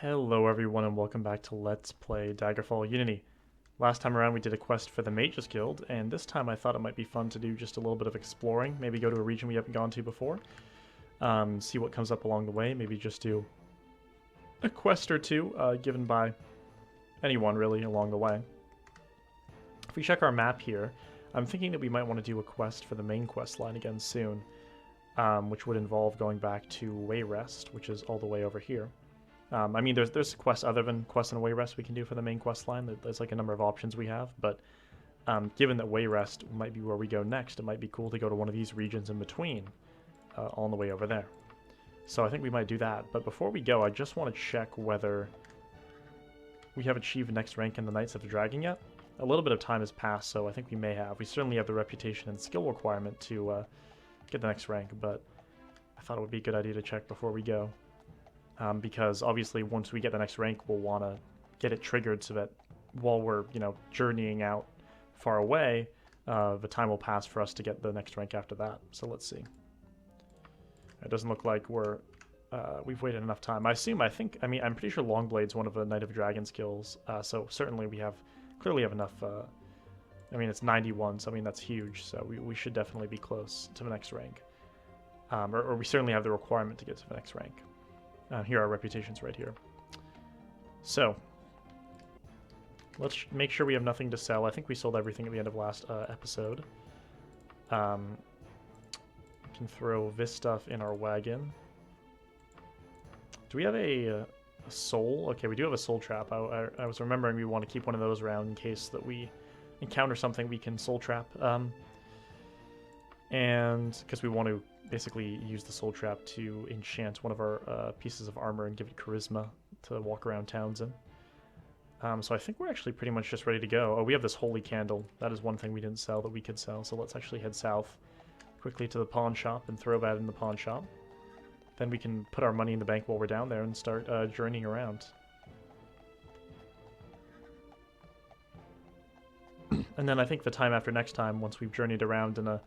Hello everyone and welcome back to Let's Play Daggerfall Unity. Last time around we did a quest for the Mages Guild, and this time I thought it might be fun to do just a little bit of exploring, maybe go to a region we haven't gone to before, see what comes up along the way, maybe just do a quest or two given by anyone really along the way. If we check our map here, I'm thinking that we might want to do a quest for the main quest line again soon, which would involve going back to Wayrest, which is all the way over here. I mean, there's quests other than Quest and Wayrest we can do for the main quest line. There's like a number of options we have, but given that Wayrest might be where we go next, it might be cool to go to one of these regions in between on the way over there. So I think we might do that. But before we go, I just want to check whether we have achieved next rank in the Knights of the Dragon yet. A little bit of time has passed, so I think we may have. We certainly have the reputation and skill requirement to get the next rank, but I thought it would be a good idea to check before we go. Because obviously once we get the next rank, we'll want to get it triggered so that while we're, journeying out far away, the time will pass for us to get the next rank after that. So let's see. It doesn't look like we've waited enough time. I'm pretty sure Longblade's one of the Knight of Dragon skills, so certainly we clearly have enough. It's 91, so that's huge, so we should definitely be close to the next rank. Or we certainly have the requirement to get to the next rank. Here are our reputations right here. So, let's make sure we have nothing to sell. I think we sold everything at the end of last episode. We can throw this stuff in our wagon. Do we have a soul? Okay, we do have a soul trap. I was remembering we want to keep one of those around in case that we encounter something we can soul trap. And because we want to basically use the soul trap to enchant one of our pieces of armor and give it charisma to walk around towns in. So I think we're actually pretty much just ready to go. Oh, we have this holy candle. That is one thing we didn't sell that we could sell. So let's actually head south quickly to the pawn shop and throw that in the pawn shop. Then we can put our money in the bank while we're down there and start journeying around. And then I think the time after next time, once we've journeyed around in a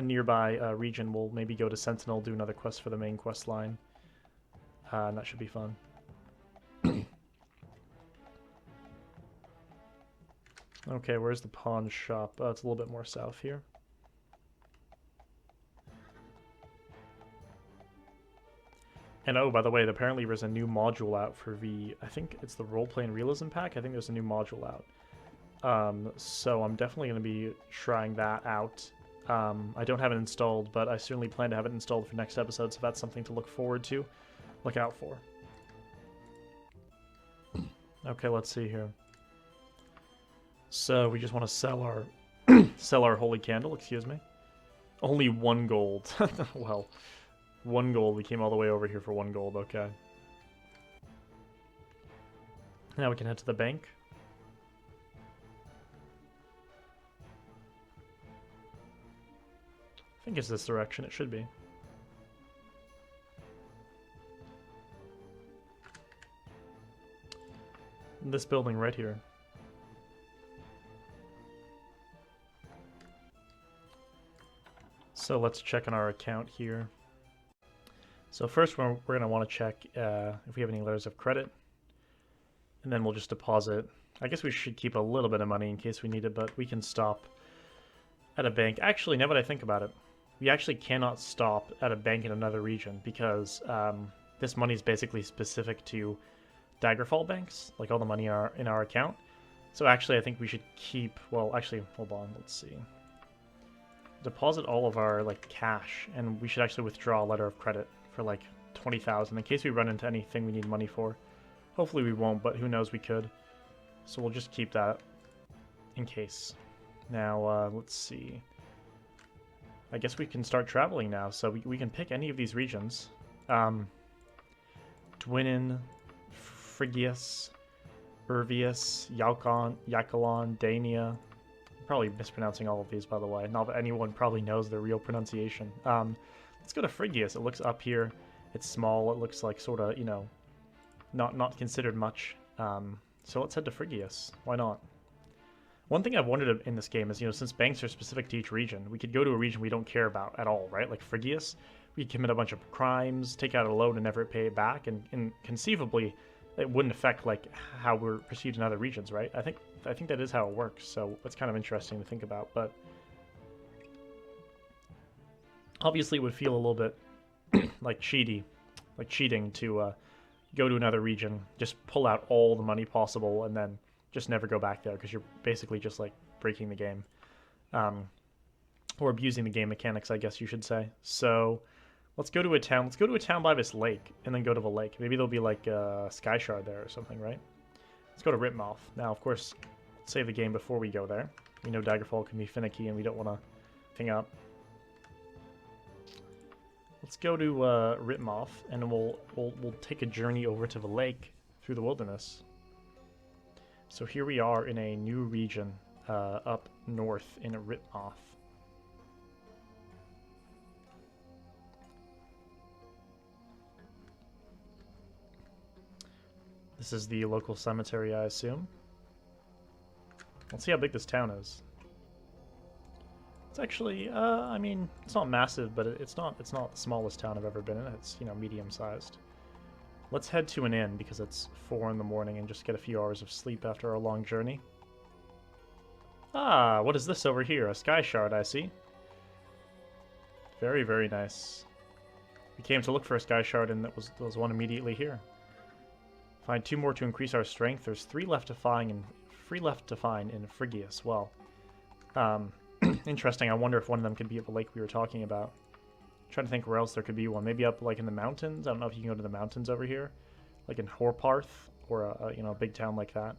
nearby region, we'll maybe go to Sentinel, do another quest for the main quest line. And that should be fun. Okay, where's the pawn shop? It's a little bit more south here. And oh, by the way, apparently there's a new module out for I think it's the Roleplay and Realism pack. I think there's a new module out. So I'm definitely going to be trying that out. I don't have it installed, but I certainly plan to have it installed for next episode, so that's something to look forward to. Look out for. Okay, let's see here. So we just want to sell our sell our holy candle, excuse me. Only 1 gold. Well, 1 gold. We came all the way over here for 1 gold, okay. Now we can head to the bank. I think it's this direction, it should be. This building right here. So let's check on our account here. So first we're going to want to check if we have any letters of credit. And then we'll just deposit. I guess we should keep a little bit of money in case we need it, but we can stop at a bank. Actually, now that I think about it, we actually cannot stop at a bank in another region because this money is basically specific to Daggerfall banks, like all the money in our account. So actually, I think we should keep. Well, actually, hold on. Let's see. Deposit all of our cash, and we should actually withdraw a letter of credit for 20,000 in case we run into anything we need money for. Hopefully we won't, but who knows, we could. So we'll just keep that in case. Now let's see. I guess we can start traveling now, so we can pick any of these regions. Dwinin, Phrygius, Urvius, Yakalon, Dania. I'm probably mispronouncing all of these, by the way. Not that anyone probably knows their real pronunciation. Let's go to Phrygius. It looks up here. It's small. It looks like sort of, not considered much. So let's head to Phrygius. Why not? One thing I've wondered in this game is, since banks are specific to each region, we could go to a region we don't care about at all, right? Like Phrygius, we could commit a bunch of crimes, take out a loan and never pay it back, and conceivably it wouldn't affect like how we're perceived in other regions, right? I think that is how it works. So it's kind of interesting to think about. But obviously, it would feel a little bit like cheating to go to another region, just pull out all the money possible, and then just never go back there because you're basically just like breaking the game, or abusing the game mechanics, I guess you should say. So let's go to a town. Let's go to a town by this lake, and then go to the lake. Maybe there'll be like a sky shard there or something, right? Let's go to Ripmoth. Now, of course, save the game before we go there. We know Daggerfall can be finicky, and we don't want to hang up. Let's go to Ripmoth, and we'll take a journey over to the lake through the wilderness. So here we are in a new region up north in Ripmoth. This is the local cemetery, I assume. Let's see how big this town is. It's actually, I mean, it's not massive, but it's not the smallest town I've ever been in. It's, you know, medium-sized. Let's head to an inn because it's 4 in the morning and just get a few hours of sleep after our long journey. Ah, what is this over here? A sky shard, I see. Very, very nice. We came to look for a sky shard, and there was one immediately here. Find 2 more to increase our strength. There's 3 left to find in Phrygius. Well, interesting. I wonder if one of them could be at the lake we were talking about. I'm trying to think where else there could be one. Maybe up like in the mountains. I don't know if you can go to the mountains over here, like in Horparth or a big town like that.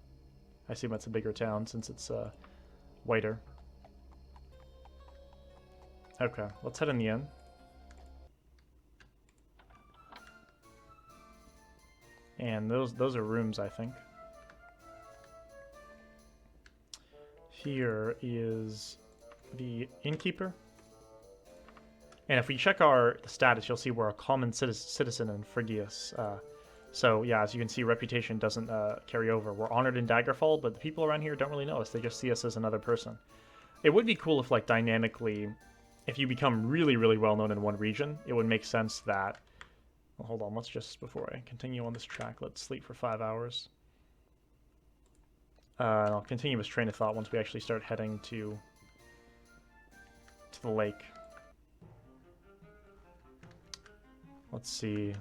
I assume that's a bigger town since it's whiter. Okay, let's head in the inn. And those are rooms, I think. Here is the innkeeper. And if we check the status, you'll see we're a common citizen in Phrygius. So yeah, as you can see, reputation doesn't carry over. We're honored in Daggerfall, but the people around here don't really know us. They just see us as another person. It would be cool if, like, dynamically, if you become really, really well known in one region, it would make sense that... Well, hold on, let's just, before I continue on this track, let's sleep for 5 hours. And I'll continue this train of thought once we actually start heading to the lake. Let's see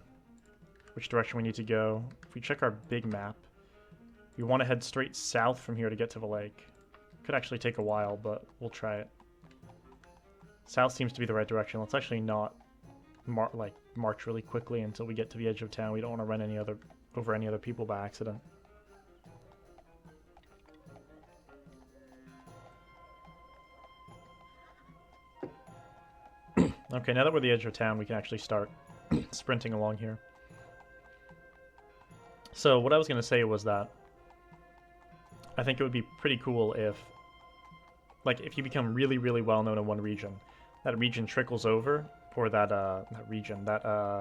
which direction we need to go. If we check our big map, we want to head straight south from here to get to the lake. Could actually take a while, but we'll try it. South seems to be the right direction. Let's actually not march really quickly until we get to the edge of town. We don't want to run over any other people by accident. Okay, now that we're at the edge of town, we can actually start sprinting along here. So what I was going to say was that I think it would be pretty cool if, like, if you become really, really well known in one region, that region trickles over, or that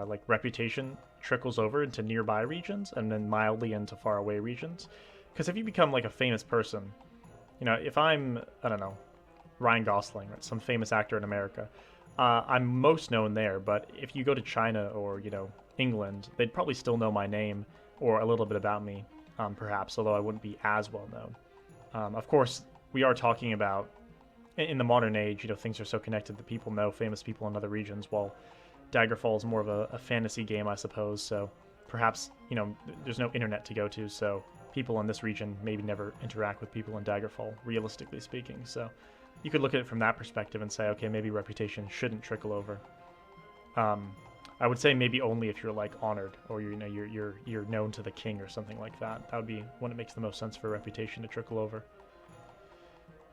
like reputation trickles over into nearby regions and then mildly into faraway regions. Because if you become like a famous person, you know, if I'm, I don't know, Ryan Gosling, right, some famous actor in America, I'm most known there. But if you go to China or, you know, England, they'd probably still know my name or a little bit about me, perhaps, although I wouldn't be as well known. Of course, we are talking about, in the modern age, you know, things are so connected that people know famous people in other regions, while Daggerfall is more of a fantasy game, I suppose, so perhaps, you know, there's no internet to go to, so people in this region maybe never interact with people in Daggerfall, realistically speaking, so you could look at it from that perspective and say, okay, maybe reputation shouldn't trickle over. I would say maybe only if you're, like, honored, or, you know, you're known to the king or something like that. That would be when it makes the most sense for reputation to trickle over.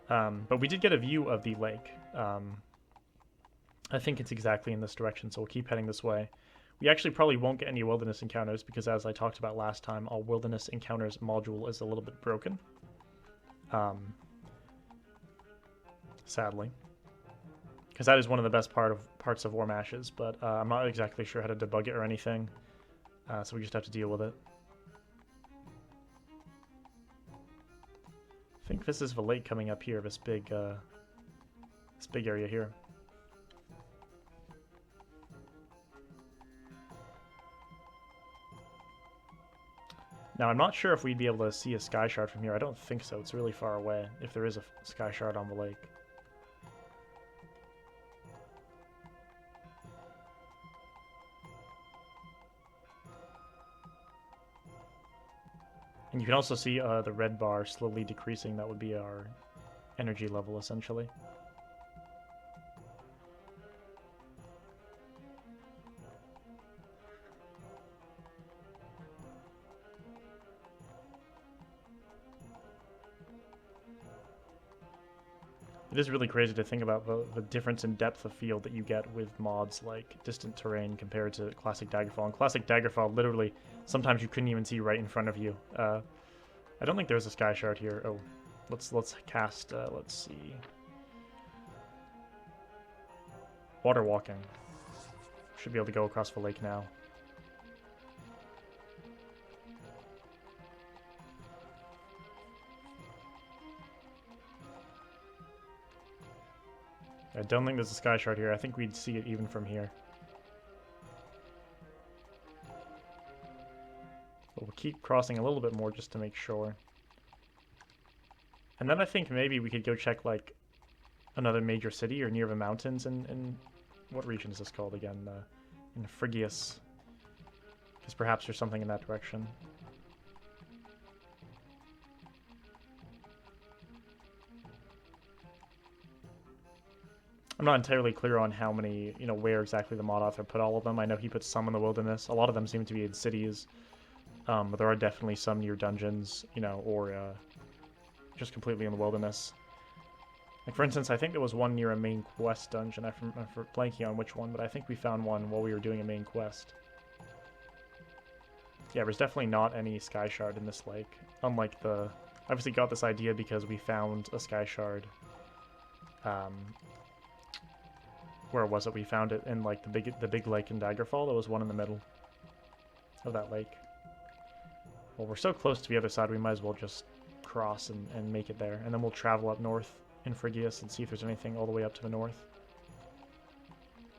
But we did get a view of the lake. I think it's exactly in this direction, so we'll keep heading this way. We actually probably won't get any wilderness encounters because, as I talked about last time, our wilderness encounters module is a little bit broken. Sadly. Because that is one of the best parts of Warmashes, but I'm not exactly sure how to debug it or anything, so we just have to deal with it. I think this is the lake coming up here, this big area here. Now, I'm not sure if we'd be able to see a sky shard from here. I don't think so. It's really far away, if there is a sky shard on the lake. And you can also see the red bar slowly decreasing. That would be our energy level, essentially. It is really crazy to think about the difference in depth of field that you get with mods like Distant Terrain compared to Classic Daggerfall. In Classic Daggerfall, literally, sometimes you couldn't even see right in front of you. I don't think there's a sky shard here. Oh, let's cast. Let's see. Water walking. Should be able to go across the lake now. I don't think there's a sky shard here. I think we'd see it even from here. But we'll keep crossing a little bit more just to make sure. And then I think maybe we could go check, like, another major city or near the mountains in what region is this called again? In Phrygius. Because perhaps there's something in that direction. I'm not entirely clear on how many, where exactly the mod author put all of them. I know he put some in the wilderness. A lot of them seem to be in cities. But there are definitely some near dungeons, or just completely in the wilderness. Like, for instance, I think there was one near a main quest dungeon. I'm blanking on which one, but I think we found one while we were doing a main quest. Yeah, there's definitely not any sky shard in this lake. Unlike the... I obviously got this idea because we found a sky shard. Where was it? We found it in, like, the big lake in Daggerfall. There was one in the middle of that lake. Well, we're so close to the other side, we might as well just cross and make it there. And then we'll travel up north in Phrygius and see if there's anything all the way up to the north.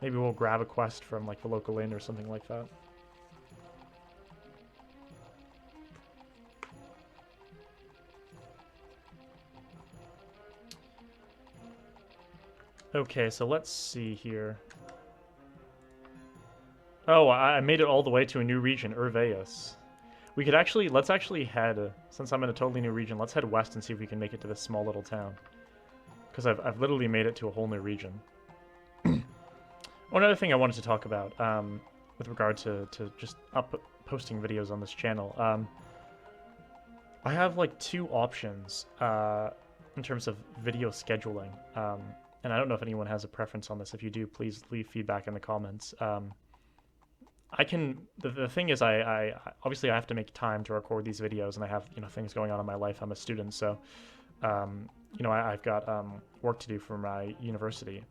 Maybe we'll grab a quest from, like, the local inn or something like that. Okay, so let's see here. Oh, I made it all the way to a new region, Urveus. We could actually, let's actually head, since I'm in a totally new region, let's head west and see if we can make it to this small little town. Because I've literally made it to a whole new region. One other thing I wanted to talk about, with regard to just posting videos on this channel, I have, like, two options, in terms of video scheduling. And I don't know if anyone has a preference on this. If you do, please leave feedback in the comments. The thing is, I obviously I have to make time to record these videos, and I have, things going on in my life. I'm a student, so, I've got work to do for my university.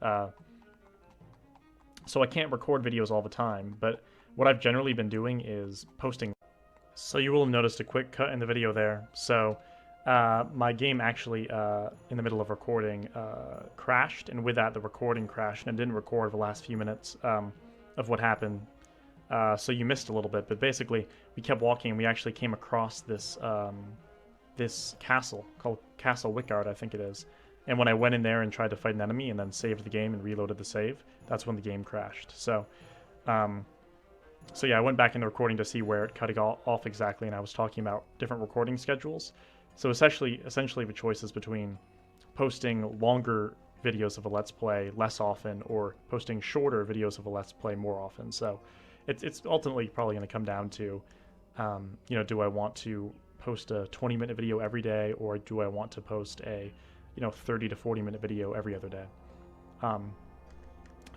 So I can't record videos all the time, but what I've generally been doing is posting. So you will have noticed a quick cut in the video there. So my game actually, in the middle of recording, crashed, and with that the recording crashed, and it didn't record the last few minutes of what happened. So you missed a little bit, but basically we kept walking and we actually came across this this castle called Castle Wickard, I think it is. And when I went in there and tried to fight an enemy and then saved the game and reloaded the save, that's when the game crashed. So yeah, I went back into recording to see where it cut it off exactly, and I was talking about different recording schedules. So essentially the choice is between posting longer videos of a Let's Play less often or posting shorter videos of a Let's Play more often. So it's ultimately probably going to come down to, do I want to post a 20-minute video every day, or do I want to post a 30 to 40-minute video every other day?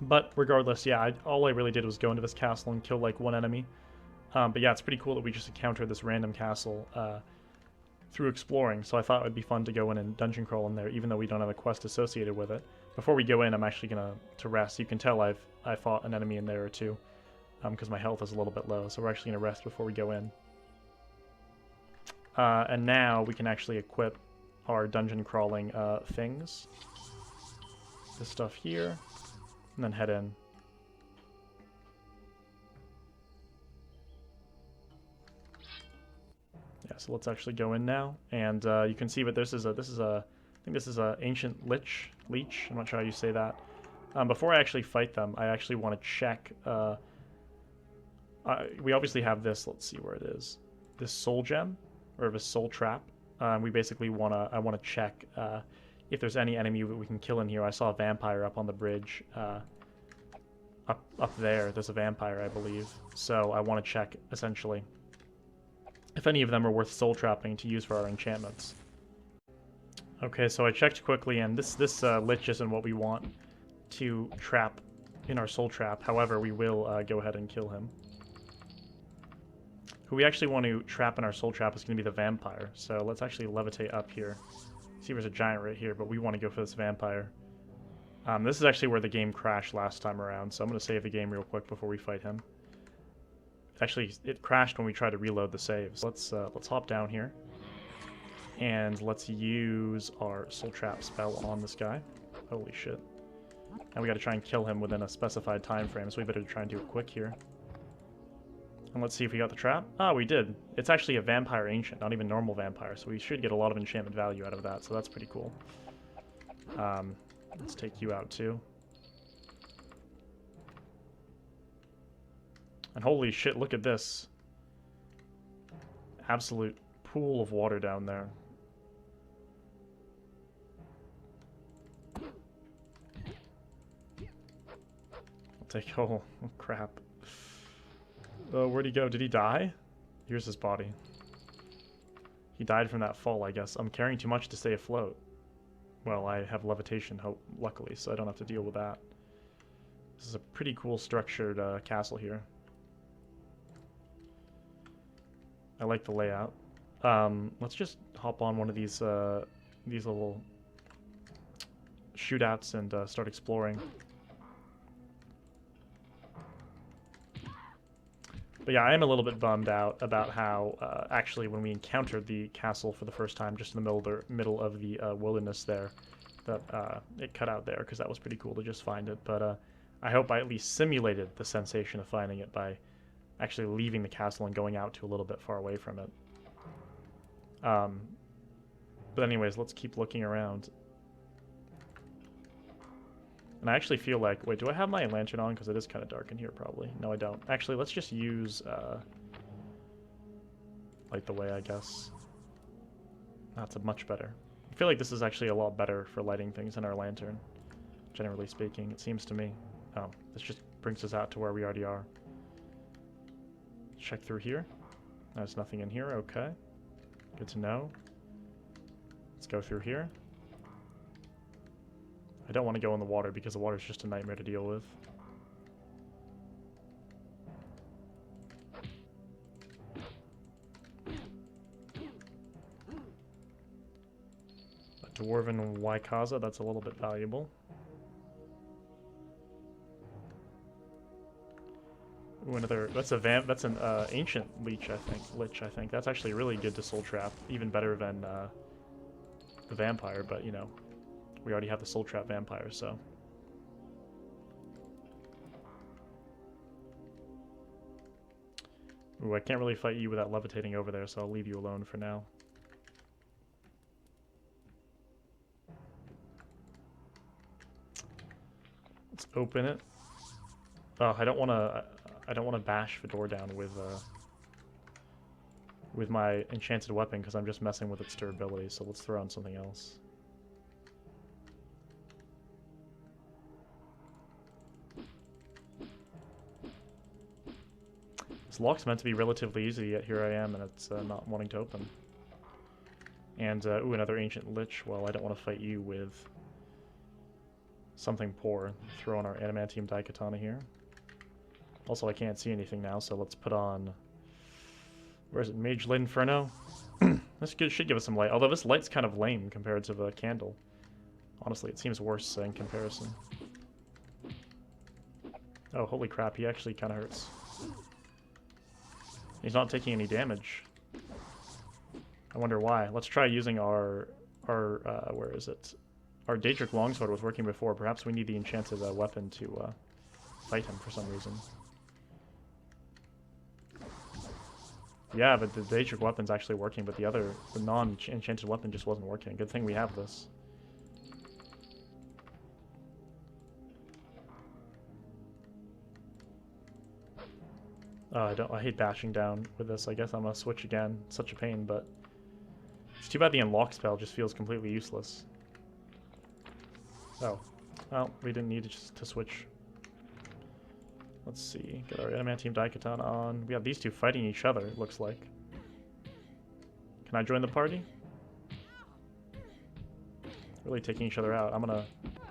But regardless, yeah, all I really did was go into this castle and kill, like, one enemy. But yeah, it's pretty cool that we just encountered this random castle through exploring, so I thought it would be fun to go in and dungeon crawl in there, even though we don't have a quest associated with it. Before we go in, I'm actually going to rest. You can tell I fought an enemy in there or two, because my health is a little bit low, so we're actually going to rest before we go in. And now we can actually equip our dungeon crawling things. This stuff here, and then head in. Yeah, so let's actually go in now, and you can see that I think this is a ancient leech. I'm not sure how you say that. Before I actually fight them, I actually want to check. We obviously have this. Let's see where it is. This soul gem, or this soul trap. We basically I want to check if there's any enemy that we can kill in here. I saw a vampire up on the bridge. Up there, there's a vampire, I believe. So I want to check essentially if any of them are worth soul trapping to use for our enchantments. Okay, so I checked quickly, and this lich isn't what we want to trap in our soul trap. However, we will go ahead and kill him. Who we actually want to trap in our soul trap is going to be the vampire. So let's actually levitate up here. See, there's a giant right here, but we want to go for this vampire. This is actually where the game crashed last time around, so I'm going to save the game real quick before we fight him. Actually, it crashed when we tried to reload the saves. Let's hop down here, and let's use our soul trap spell on this guy. Holy shit! And we got to try and kill him within a specified time frame, so we better try and do it quick here. And let's see if we got the trap. Ah, we did. It's actually a vampire ancient, not even normal vampire, so we should get a lot of enchantment value out of that. So that's pretty cool. Let's take you out too. And holy shit, look at this. Absolute pool of water down there. I'll take... Oh, crap. Where'd he go? Did he die? Here's his body. He died from that fall, I guess. I'm carrying too much to stay afloat. Well, I have levitation, luckily, so I don't have to deal with that. This is a pretty cool structured castle here. I like the layout. Let's just hop on one of these little shootouts and start exploring. But yeah, I am a little bit bummed out about how actually when we encountered the castle for the first time, just in the middle of the wilderness there, that it cut out there, because that was pretty cool to just find it. But I hope I at least simulated the sensation of finding it by actually leaving the castle and going out to a little bit far away from it. But anyways, let's keep looking around. And I actually feel like... Wait, do I have my lantern on? Because it is kind of dark in here, probably. No, I don't. Actually, let's just use... light the way, I guess. That's much better. I feel like this is actually a lot better for lighting things than our lantern. Generally speaking, it seems to me. Oh, this just brings us out to where we already are. Check through here. There's nothing in here. Okay. Good to know. Let's go through here. I don't want to go in the water because the water is just a nightmare to deal with. A dwarven Waikaza, that's a little bit valuable. Ooh, another. That's an ancient leech, I think. That's actually really good to soul trap, even better than the vampire. But you know, we already have the soul trap vampire, so. Ooh, I can't really fight you without levitating over there, so I'll leave you alone for now. Let's open it. Oh, I don't want to bash the door down with my enchanted weapon because I'm just messing with its durability. So let's throw on something else. This lock's meant to be relatively easy, yet here I am, and it's not wanting to open. And ooh, another ancient lich. Well, I don't want to fight you with something poor. Throw on our adamantium daikatana here. Also, I can't see anything now, so let's put on... Where is it? Mage Lit Inferno? This should give us some light, although this light's kind of lame compared to the candle. Honestly, it seems worse in comparison. Oh, holy crap, he actually kind of hurts. He's not taking any damage. I wonder why. Let's try using our where is it? Our Daedric Longsword was working before. Perhaps we need the enchanted weapon to fight him for some reason. Yeah, but the Daedric weapon's actually working, but the non-enchanted weapon just wasn't working. Good thing we have this. I hate dashing down with this. I guess I'm gonna switch again. Such a pain, but it's too bad the unlock spell just feels completely useless. Oh, well, we didn't need to switch. Let's see. Get our Adamantium Daikaton on. We have these two fighting each other, it looks like. Can I join the party? Really taking each other out. I'm gonna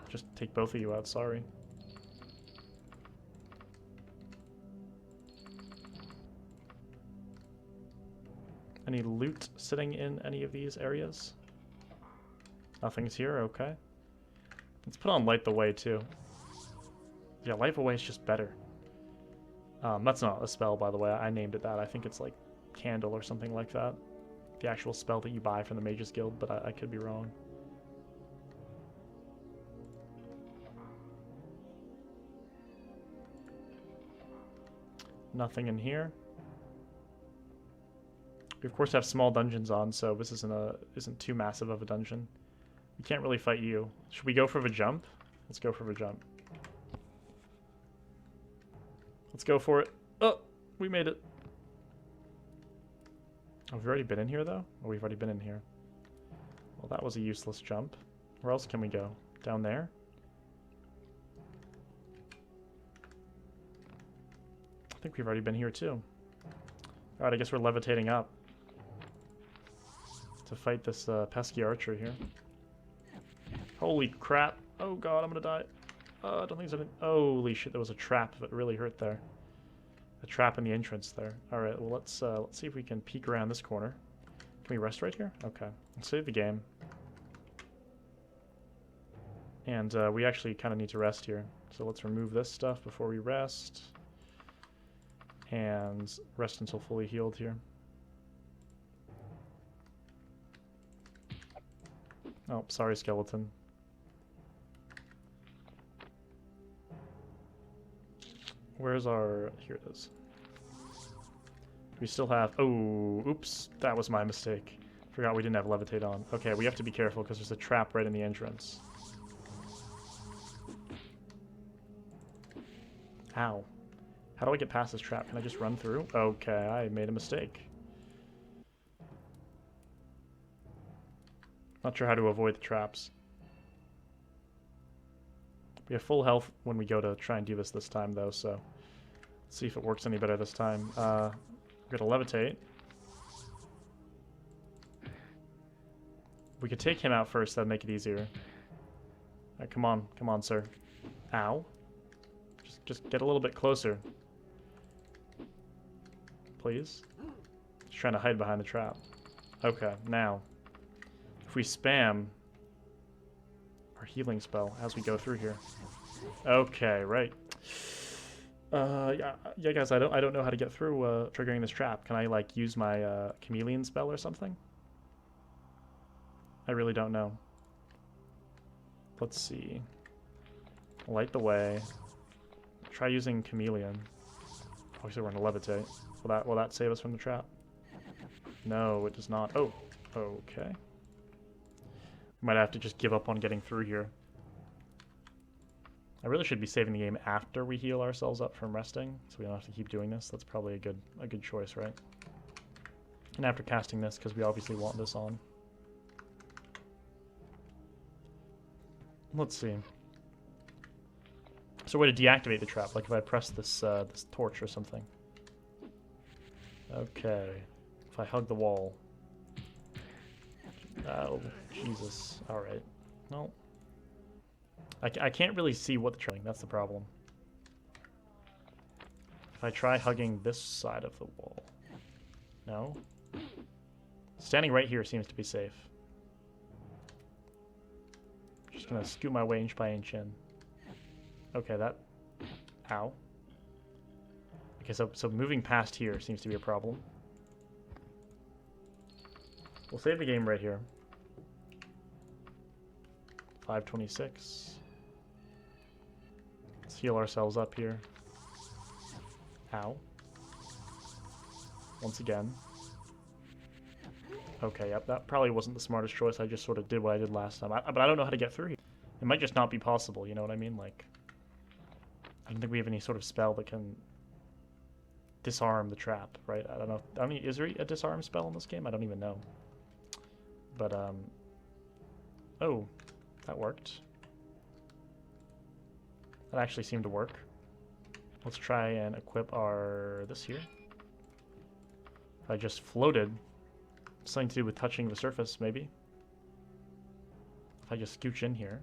just take both of you out, sorry. Any loot sitting in any of these areas? Nothing's here, okay. Let's put on Light the Way, too. Yeah, Light the Way is just better. That's not a spell, by the way. I named it that. I think it's like Candle or something like that. The actual spell that you buy from the Mages Guild, but I could be wrong. Nothing in here. We of course have small dungeons on, so this isn't too massive of a dungeon. We can't really fight you. Should we go for the jump? Let's go for the jump. Let's go for it. Oh, we made it. Oh, we've already been in here, though? Oh, we've already been in here. Well, that was a useless jump. Where else can we go? Down there? I think we've already been here, too. Alright, I guess we're levitating up to fight this pesky archer here. Holy crap. Oh god, I'm gonna die. I don't think there's anything. Holy shit, there was a trap that really hurt there. A trap in the entrance there. Alright, well let's see if we can peek around this corner. Can we rest right here? Okay. Let's save the game. And we actually kind of need to rest here. So let's remove this stuff before we rest. And rest until fully healed here. Oh, sorry, skeleton. Where's our... Here it is. We still have... Oh, oops. That was my mistake. Forgot we didn't have levitate on. Okay, we have to be careful because there's a trap right in the entrance. Ow. How do I get past this trap? Can I just run through? Okay, I made a mistake. Not sure how to avoid the traps. We have full health when we go to try and do this time, though, so... Let's see if it works any better this time. We're gonna levitate. We could take him out first, that'd make it easier. Alright, come on, sir. Ow. Just get a little bit closer. Please. Just trying to hide behind the trap. Okay, now. If we spam our healing spell as we go through here. Okay, right. Yeah, guys, I don't know how to get through triggering this trap. Can I like use my chameleon spell or something? I really don't know. Let's see. Light the way. Try using chameleon. Obviously, we're gonna levitate. Will that save us from the trap? No, it does not. Oh, okay. We might have to just give up on getting through here. I really should be saving the game after we heal ourselves up from resting, so we don't have to keep doing this. That's probably a good choice, right? And after casting this, because we obviously want this on. Let's see. Is there a way to deactivate the trap? Like if I press this this torch or something. Okay. If I hug the wall. Oh, Jesus. Alright. Well. I can't really see what the trailing. That's the problem. If I try hugging this side of the wall. No? Standing right here seems to be safe. Just gonna scoot my way inch by inch in. Okay, that... Ow. Okay, so moving past here seems to be a problem. We'll save the game right here. 526. Let's heal ourselves up here. Ow. Once again. Okay, yep, that probably wasn't the smartest choice. I just sort of did what I did last time. But I don't know how to get through here. It might just not be possible, you know what I mean? Like, I don't think we have any sort of spell that can disarm the trap, right? I don't know. I mean, is there a disarm spell in this game? I don't even know. But, oh, that worked. That actually seemed to work. Let's try and equip this here. If I just floated, something to do with touching the surface, maybe. If I just scooch in here.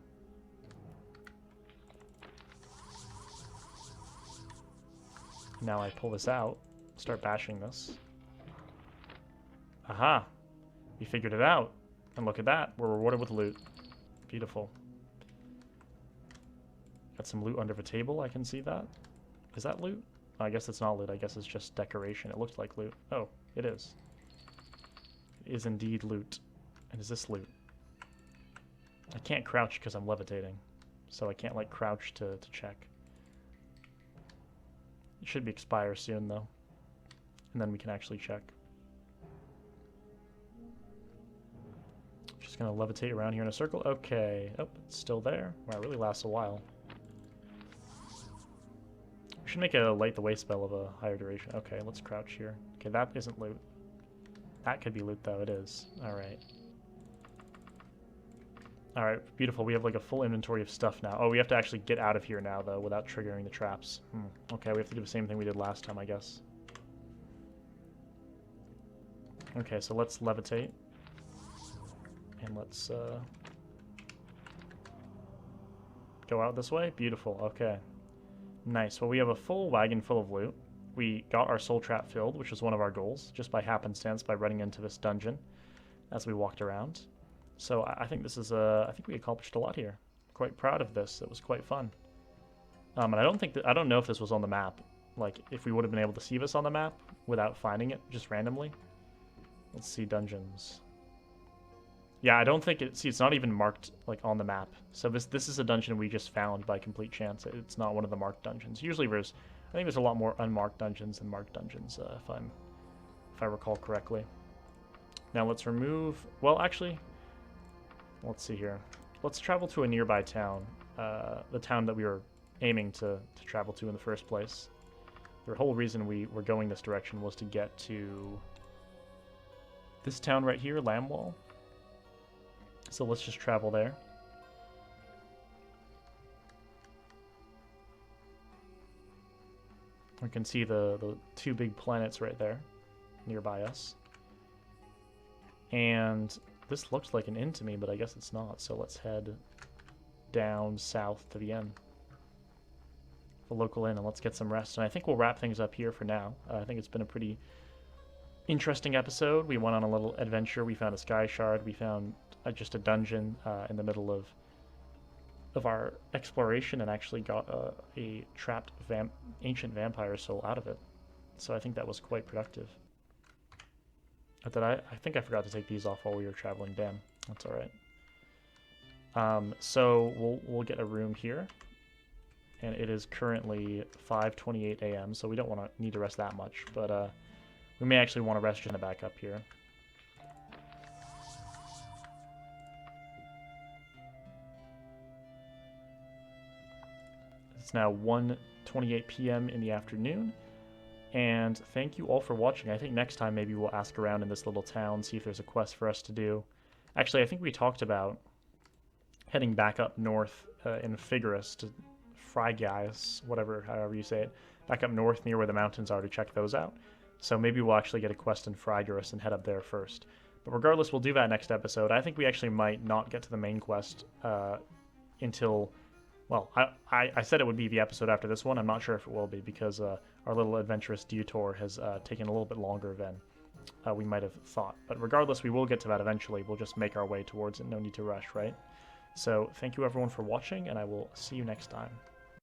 Now I pull this out, start bashing this. Aha! We figured it out. And look at that, we're rewarded with loot. Beautiful. Got some loot under the table, I can see that. Is that loot? Oh, I guess it's not loot, I guess it's just decoration. It looked like loot. Oh, it is. It is indeed loot. And is this loot? I can't crouch because I'm levitating. So I can't, like, crouch to check. It should be expire soon, though. And then we can actually check. Just gonna levitate around here in a circle. Okay. Oh, it's still there. Wow, it really lasts a while. We should make a light the way spell of a higher duration. Okay, let's crouch here. Okay, that isn't loot. That could be loot, though. It is. Alright. Alright, beautiful. We have like a full inventory of stuff now. Oh, we have to actually get out of here now, though, without triggering the traps. Okay, we have to do the same thing we did last time, I guess. Okay, so let's levitate. And let's go out this way. Beautiful. Okay. Nice. Well, we have a full wagon full of loot. We got our soul trap filled, which was one of our goals, just by happenstance, by running into this dungeon as we walked around. So I think this is I think we accomplished a lot here. Quite proud of this. It was quite fun. And I don't know if this was on the map. Like, if we would have been able to see this on the map without finding it just randomly. Let's see, dungeons. Yeah, I don't think it's not even marked like on the map. So this is a dungeon we just found by complete chance. It's not one of the marked dungeons. Usually I think there's a lot more unmarked dungeons than marked dungeons, if I recall correctly. Now let's remove. Well, actually, let's see here. Let's travel to a nearby town, the town that we were aiming to travel to in the first place. The whole reason we were going this direction was to get to this town right here, Lamwall. So let's just travel there. We can see the two big planets right there nearby us. And this looks like an inn to me, but I guess it's not. So let's head down south to the inn. The local inn, and let's get some rest. And I think we'll wrap things up here for now. I think it's been a pretty interesting episode. We went on a little adventure. We found a sky shard. We found just a dungeon in the middle of our exploration, and actually got a trapped ancient vampire soul out of it. So I think that was quite productive. I think I forgot to take these off while we were traveling. Damn, that's all right. So we'll get a room here, and it is currently 5:28 a.m. So we don't need to rest that much, but we may actually want to rest just back up here. It's now 1:28 p.m. in the afternoon, and thank you all for watching. I think next time maybe we'll ask around in this little town, see if there's a quest for us to do. Actually, I think we talked about heading back up north in Figueres to Frygais, however you say it, back up north near where the mountains are to check those out. So maybe we'll actually get a quest in Frygais and head up there first. But regardless, we'll do that next episode. I think we actually might not get to the main quest until... Well, I said it would be the episode after this one. I'm not sure if it will be, because our little adventurous detour has taken a little bit longer than we might have thought. But regardless, we will get to that eventually. We'll just make our way towards it. No need to rush, right? So thank you everyone for watching, and I will see you next time.